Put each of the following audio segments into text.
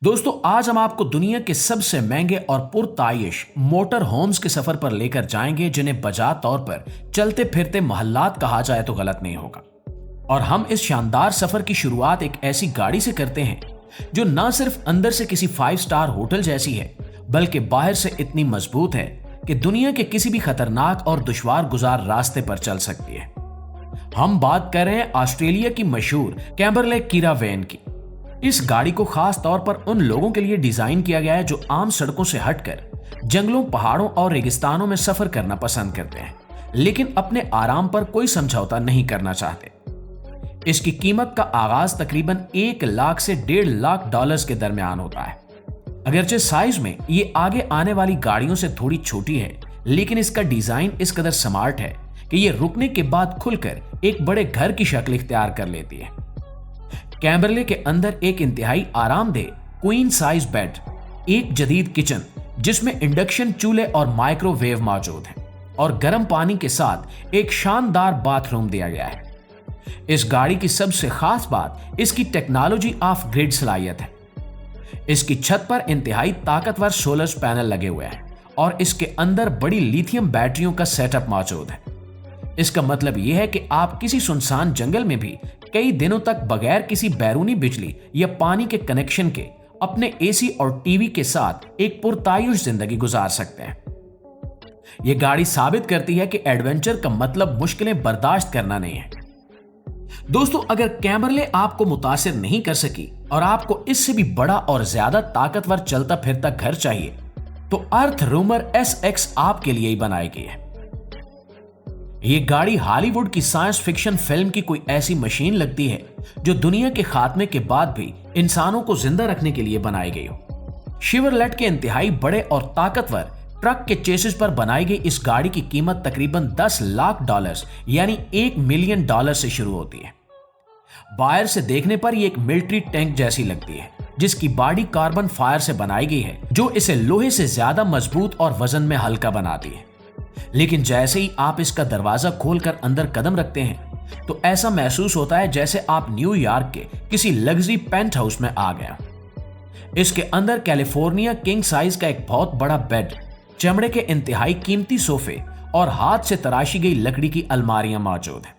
दोस्तों, आज हम आपको दुनिया के सबसे महंगे और पुरताइश मोटर होम्स के सफर पर लेकर जाएंगे, जिन्हें बजा तौर पर चलते फिरते मोहल्लात कहा जाए तो गलत नहीं होगा। और हम इस शानदार सफर की शुरुआत एक ऐसी गाड़ी से करते हैं जो न सिर्फ अंदर से किसी 5 स्टार होटल जैसी है, बल्कि बाहर से इतनी मजबूत है कि दुनिया के किसी भी खतरनाक और दुश्वार गुजार रास्ते पर चल सकती है। हम बात कर रहे हैं ऑस्ट्रेलिया की मशहूर कैम्बरले कीरावेन की। इस गाड़ी को खास तौर पर उन लोगों के लिए डिजाइन किया गया है जो आम सड़कों से हटकर जंगलों, पहाड़ों और रेगिस्तानों में सफर करना पसंद करते हैं, लेकिन अपने आराम पर कोई समझौता नहीं करना चाहते। इसकी कीमत का आगाज तकरीबन 1 लाख से $1.5 के दरमियान होता है। अगरचे साइज में ये आगे आने वाली गाड़ियों से थोड़ी छोटी है, लेकिन इसका डिजाइन इस कदर स्मार्ट है कि ये रुकने के बाद खुलकर एक बड़े घर की शक्ल इख्तियार कर लेती है। कैम्बरले के अंदर एक इंतहाई आरामदेह क्वीन साइज बेड, एक जदीद किचन जिसमें इंडक्शन चूल्हे और माइक्रोवेव मौजूद है, और गर्म पानी के साथ एक शानदार बाथरूम दिया गया है। इस गाड़ी की सबसे खास बात इसकी टेक्नोलॉजी ऑफ ग्रिड सलाहियत है। इसकी छत पर इंतहाई ताकतवर सोलर पैनल लगे हुए हैं और इसके अंदर बड़ी लिथियम बैटरियों का सेटअप मौजूद है। इसका मतलब यह है कि आप किसी सुनसान जंगल में भी कई दिनों तक बगैर किसी बैरूनी बिजली या पानी के कनेक्शन के अपने एसी और टीवी के साथ एक पुरतायुश जिंदगी गुजार सकते हैं। यह गाड़ी साबित करती है कि एडवेंचर का मतलब मुश्किलें बर्दाश्त करना नहीं है। दोस्तों, अगर कैम्बरले आपको मुतासिर नहीं कर सकी और आपको इससे भी बड़ा और ज्यादा ताकतवर चलता फिरता घर चाहिए, तो अर्थ रूमर SX आपके लिए ही बनाई गई है। यह गाड़ी हॉलीवुड की साइंस फिक्शन फिल्म की कोई ऐसी मशीन लगती है जो दुनिया के खात्मे के बाद भी इंसानों को जिंदा रखने के लिए बनाई गई हो। शेवरलेट के इंतहाई बड़े और ताकतवर ट्रक के चेसिस पर बनाई गई इस गाड़ी की कीमत तकरीबन $10 लाख यानी $1 मिलियन से शुरू होती है। बाहर से देखने पर यह एक मिलिट्री टैंक जैसी लगती है, जिसकी बॉडी कार्बन फाइबर से बनाई गई है, जो इसे लोहे से ज्यादा मजबूत और वजन में हल्का बनाती है। लेकिन जैसे ही आप इसका दरवाजा खोलकर अंदर कदम रखते हैं, तो ऐसा महसूस होता है जैसे आप न्यूयॉर्क के किसी लग्जरी पेंट हाउस में आ गए। इसके अंदर कैलिफोर्निया किंग साइज का एक बहुत बड़ा बेड, चमड़े के इंतहाई कीमती सोफे और हाथ से तराशी गई लकड़ी की अलमारियां मौजूद हैं।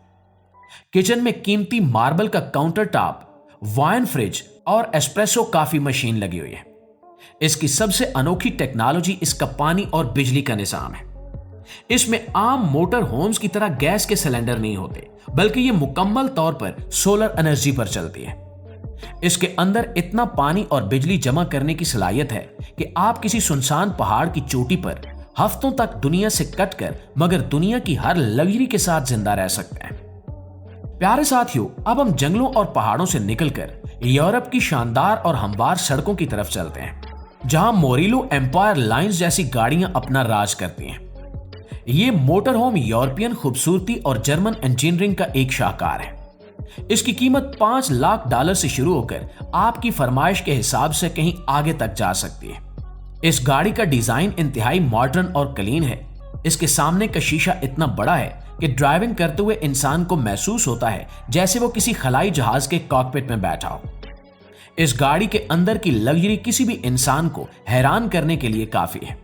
किचन में कीमती मार्बल का काउंटर टॉप, वाइन फ्रिज और एस्प्रेसो कॉफी मशीन लगी हुई है। इसकी सबसे अनोखी टेक्नोलॉजी इसका पानी और बिजली का निजाम है। इसमें आम मोटर होम्स की तरह गैस के सिलेंडर नहीं होते, बल्कि ये मुकम्मल तौर पर सोलर एनर्जी पर चलती है। इसके अंदर इतना पानी और बिजली जमा करने की सलाहियत है कि आप किसी सुनसान पहाड़ की चोटी पर हफ्तों तक दुनिया से कटकर मगर दुनिया की हर लग्जरी के साथ जिंदा रह सकते हैं। प्यारे साथियों, अब हम जंगलों और पहाड़ों से निकलकर यूरोप की शानदार और हमवार सड़कों की तरफ चलते हैं, जहां मोरिलो एम्पायर लाइन्स जैसी गाड़ियां अपना राज करती हैं। ये मोटर होम यूरोपियन खूबसूरती और जर्मन इंजीनियरिंग का एक शाहकार है। इसकी कीमत $5 लाख से शुरू होकर आपकी फरमाइश के हिसाब से कहीं आगे तक जा सकती है। इस गाड़ी का डिजाइन इंतहाई मॉडर्न और क्लीन है। इसके सामने का शीशा इतना बड़ा है कि ड्राइविंग करते हुए इंसान को महसूस होता है जैसे वो किसी खलाई जहाज के कॉकपिट में बैठा हो। इस गाड़ी के अंदर की लग्जरी किसी भी इंसान को हैरान करने के लिए काफी है।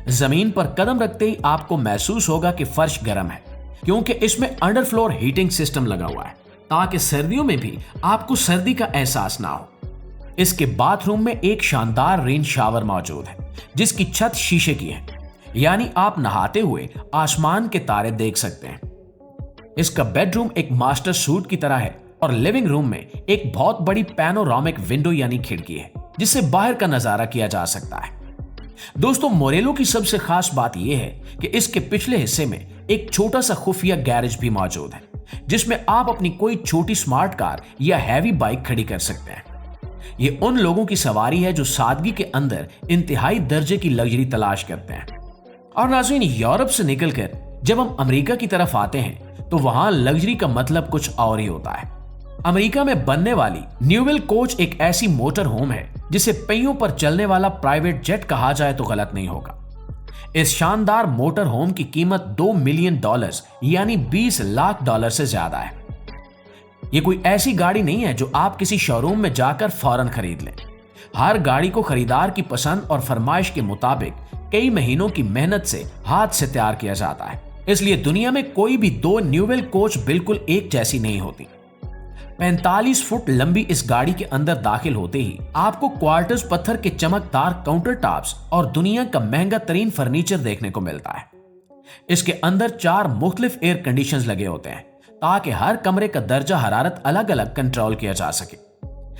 जमीन पर कदम रखते ही आपको महसूस होगा कि फर्श गर्म है, क्योंकि इसमें अंडर फ्लोर हीटिंग सिस्टम लगा हुआ है, ताकि सर्दियों में भी आपको सर्दी का एहसास ना हो। इसके बाथरूम में एक शानदार रेन शावर मौजूद है, जिसकी छत शीशे की है, यानी आप नहाते हुए आसमान के तारे देख सकते हैं। इसका बेडरूम एक मास्टर सूट की तरह है और लिविंग रूम में एक बहुत बड़ी पैनोरामिक विंडो यानी खिड़की है, जिससे बाहर का नजारा किया जा सकता है। दोस्तों, मोरेलो की सबसे खास बात यह है कि इसके पिछले हिस्से में एक छोटा सा खुफिया गैरेज भी मौजूद है, जिसमें आप अपनी कोई छोटी स्मार्ट कार या हैवी बाइक खड़ी कर सकते हैं। ये उन लोगों की सवारी है जो सादगी के अंदर इंतहाई दर्जे की लग्जरी तलाश करते हैं। और नाज़रीन, यूरोप से निकलकर जब हम अमेरिका की तरफ आते हैं, तो वहां लग्जरी का मतलब कुछ और ही होता है। अमेरिका में बनने वाली न्यूवेल कोच एक ऐसी मोटर होम है जिसे पहियों पर चलने वाला प्राइवेट जेट कहा जाए तो गलत नहीं होगा। इस शानदार मोटर होम की कीमत $2 मिलियन यानी $20 लाख से ज्यादा है। यह कोई ऐसी गाड़ी नहीं है जो आप किसी शोरूम में जाकर फौरन खरीद लें, हर गाड़ी को खरीदार की पसंद और फरमाइश के मुताबिक कई महीनों की मेहनत से हाथ से तैयार किया जाता है। इसलिए दुनिया में कोई भी दो न्यूवेल कोच बिल्कुल एक जैसी नहीं होती। 45 फुट लंबी इस गाड़ी के अंदर दाखिल होते ही आपको क्वार्टर्स पत्थर के चमकदार काउंटर टॉप्स और दुनिया का महंगा तरीन फर्नीचर देखने को मिलता है। इसके अंदर 4 मुख्तलिफ एयर कंडीशंस लगे होते हैं ताकि हर कमरे का दर्जा हरारत अलग अलग कंट्रोल किया जा सके।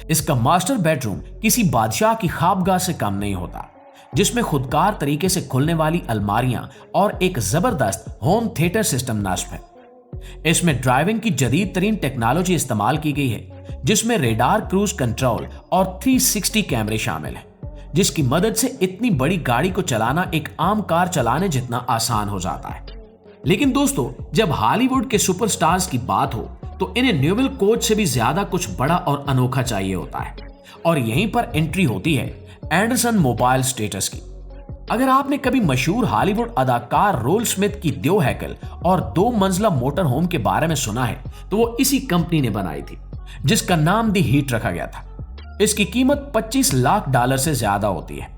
इसका मास्टर बेडरूम किसी बादशाह की ख्वाबगाह से कम नहीं होता, जिसमें खुदकार तरीके से खुलने वाली अलमारियां और एक जबरदस्त होम थिएटर सिस्टम नस्ब है। इसमें ड्राइविंग की जदीद तरीन टेक्नोलॉजी इस्तेमाल की गई है, जिसमें रेडार क्रूज कंट्रोल और 360 कैमरे शामिल हैं, जिसकी मदद से इतनी बड़ी गाड़ी को चलाना एक आम कार चलाने जितना आसान हो जाता है। लेकिन दोस्तों, जब हॉलीवुड के सुपरस्टार्स की बात हो तो इन्हें न्यूवेल कोच से भी ज्यादा कुछ बड़ा और अनोखा चाहिए होता है, और यहीं पर एंट्री होती है एंडरसन मोबाइल स्टेटस की। अगर आपने कभी मशहूर हॉलीवुड अदाकार रोल स्मिथ की 2 हैकल और 2 मंजिला मोटर होम के बारे में सुना है तो वो इसी कंपनी ने बनाई थी, जिसका नाम दी हीट रखा गया था। इसकी कीमत $25 लाख से ज्यादा होती है।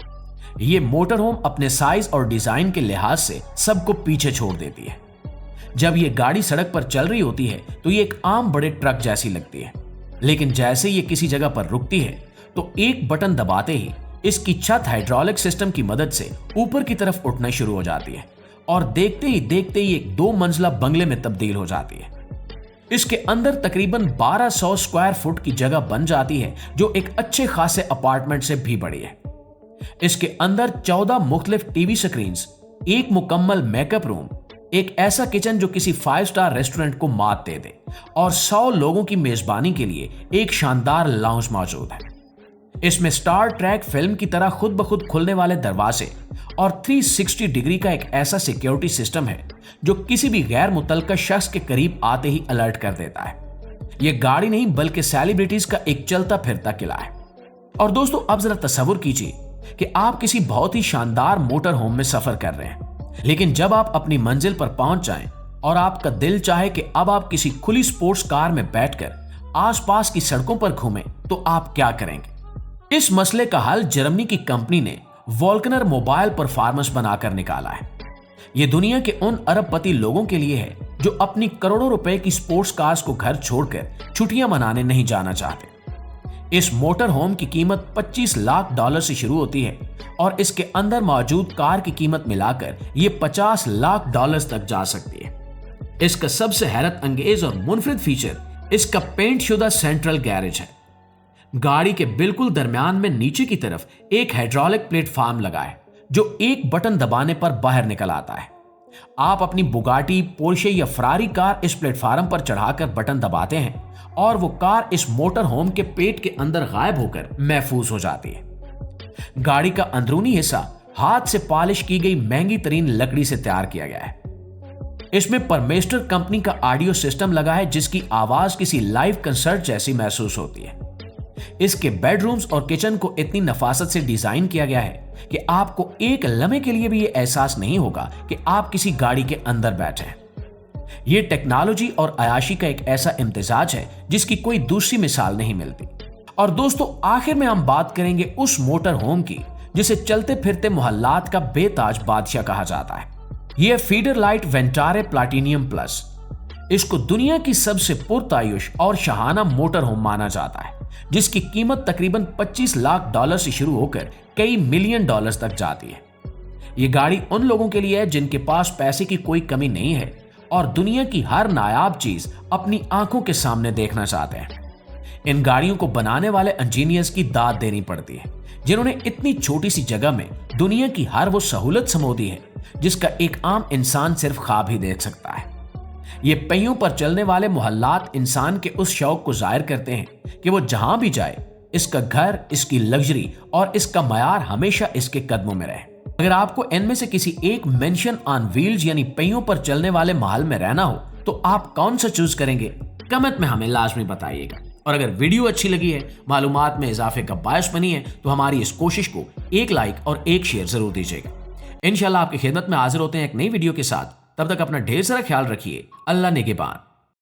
ये मोटर होम अपने साइज और डिजाइन के लिहाज से सबको पीछे छोड़ देती है। जब ये गाड़ी सड़क पर चल रही होती है तो ये एक आम बड़े ट्रक जैसी लगती है, लेकिन जैसे ये किसी जगह पर रुकती है तो एक बटन दबाते ही इसकी छत हाइड्रोलिक सिस्टम की मदद से ऊपर की तरफ उठना शुरू हो जाती है और देखते ही एक 2 मंजिला बंगले में तब्दील हो जाती है। इसके अंदर तकरीबन 1200 स्क्वायर फुट की जगह बन जाती है, जो एक अच्छे खासे अपार्टमेंट से भी बड़ी है। इसके अंदर 14 मुख्तलिफ टीवी स्क्रीन्स, एक मुकम्मल मेकअप रूम, एक ऐसा किचन जो किसी 5 स्टार रेस्टोरेंट को मात दे दे और 100 लोगों की मेजबानी के लिए एक शानदार लाउंज मौजूद है। इसमें स्टार ट्रैक फिल्म की तरह खुद ब खुद खुलने वाले दरवाजे और 360 डिग्री का एक ऐसा सिक्योरिटी सिस्टम है जो किसी भी गैर मुतल्लका शख्स के करीब आते ही अलर्ट कर देता है। यह गाड़ी नहीं बल्कि सेलिब्रिटीज का एक चलता फिरता किला है। और दोस्तों, अब जरा तस्वुर कीजिए कि आप किसी बहुत ही शानदार मोटर होम में सफर कर रहे हैं, लेकिन जब आप अपनी मंजिल पर पहुंच जाएं और आपका दिल चाहे कि अब आप किसी खुली स्पोर्ट्स कार में बैठकर आसपास की सड़कों पर घूमें, तो आप क्या करेंगे? इस मसले का हल जर्मनी की कंपनी ने वॉल्कनर मोबाइल परफॉर्मेंस बनाकर निकाला है। यह दुनिया के उन अरबपति लोगों के लिए है जो अपनी करोड़ों रुपए की स्पोर्ट्स कार्स को घर छोड़कर छुट्टियां मनाने नहीं जाना चाहते। इस मोटर होम की कीमत $25 लाख से शुरू होती है और इसके अंदर मौजूद कार की कीमत मिलाकर यह $50 लाख तक जा सकती है। इसका सबसे हैरत अंगेज और मुनफरिद फीचर इसका पेंट शुदा सेंट्रल गैरेज है। गाड़ी के बिल्कुल दरमियान में नीचे की तरफ एक हाइड्रोलिक प्लेटफॉर्म लगा है जो एक बटन दबाने पर बाहर निकल आता है। आप अपनी बुगाटी, पोर्शे या फरारी कार इस प्लेटफॉर्म पर चढ़ाकर बटन दबाते हैं और वो कार इस मोटर होम के पेट के अंदर गायब होकर महफूज हो जाती है। गाड़ी का अंदरूनी हिस्सा हाथ से पॉलिश की गई महंगी तरीन लकड़ी से तैयार किया गया है। इसमें परमेस्टर कंपनी का ऑडियो सिस्टम लगा है जिसकी आवाज किसी लाइव कंसर्ट जैसी महसूस होती है। इसके बेडरूम्स और किचन को इतनी नफासत से डिजाइन किया गया है कि आपको एक लम्हे के लिए भी यह एहसास नहीं होगा कि आप किसी गाड़ी के अंदर बैठे हैं। यह टेक्नोलॉजी और अयाशी का एक ऐसा इम्तिजाज है जिसकी कोई दूसरी मिसाल नहीं मिलती। और दोस्तों, आखिर में हम बात करेंगे उस मोटर होम की जिसे चलते फिरते मोहल्लात का बेताज बादशाह कहा जाता है। यह फीडर लाइट वेंटारे प्लैटिनियम प्लस। इसको दुनिया की सबसे पुरतायुश और शाहाना मोटर होम माना जाता है, जिसकी कीमत तकरीबन $25 लाख से शुरू होकर कई मिलियन डॉलर्स तक जाती है। यह गाड़ी उन लोगों के लिए है जिनके पास पैसे की कोई कमी नहीं है और दुनिया की हर नायाब चीज अपनी आंखों के सामने देखना चाहते हैं। इन गाड़ियों को बनाने वाले इंजीनियर्स की दाद देनी पड़ती है, जिन्होंने इतनी छोटी सी जगह में दुनिया की हर वो सहूलत समो दी है जिसका एक आम इंसान सिर्फ ख्वाब ही देख सकता है। ये पहियों पर चलने वाले मोहल्लात इंसान के उस शौक को जाहिर करते हैं कि वो जहां भी जाए इसका घर, इसकी लग्जरी और इसका मयार हमेशा इसके कदमों में रहे। अगर आपको इनमें से किसी एक मेंशन ऑन व्हील्स यानी पहियों पर चलने वाले महल में रहना हो तो आप कौन सा चूज करेंगे? कमेंट में हमें लाजमी बताइएगा। और अगर वीडियो अच्छी लगी है, मालूमात में इजाफे का बायस बनी है, तो हमारी इस कोशिश को एक लाइक और एक शेयर जरूर दीजिएगा। इंशाल्लाह आपकी खिदमत में हाजिर होते हैं एक नई वीडियो के साथ। तब तक अपना ढेर सारा ख्याल रखिए। अल्लाह निगहबान।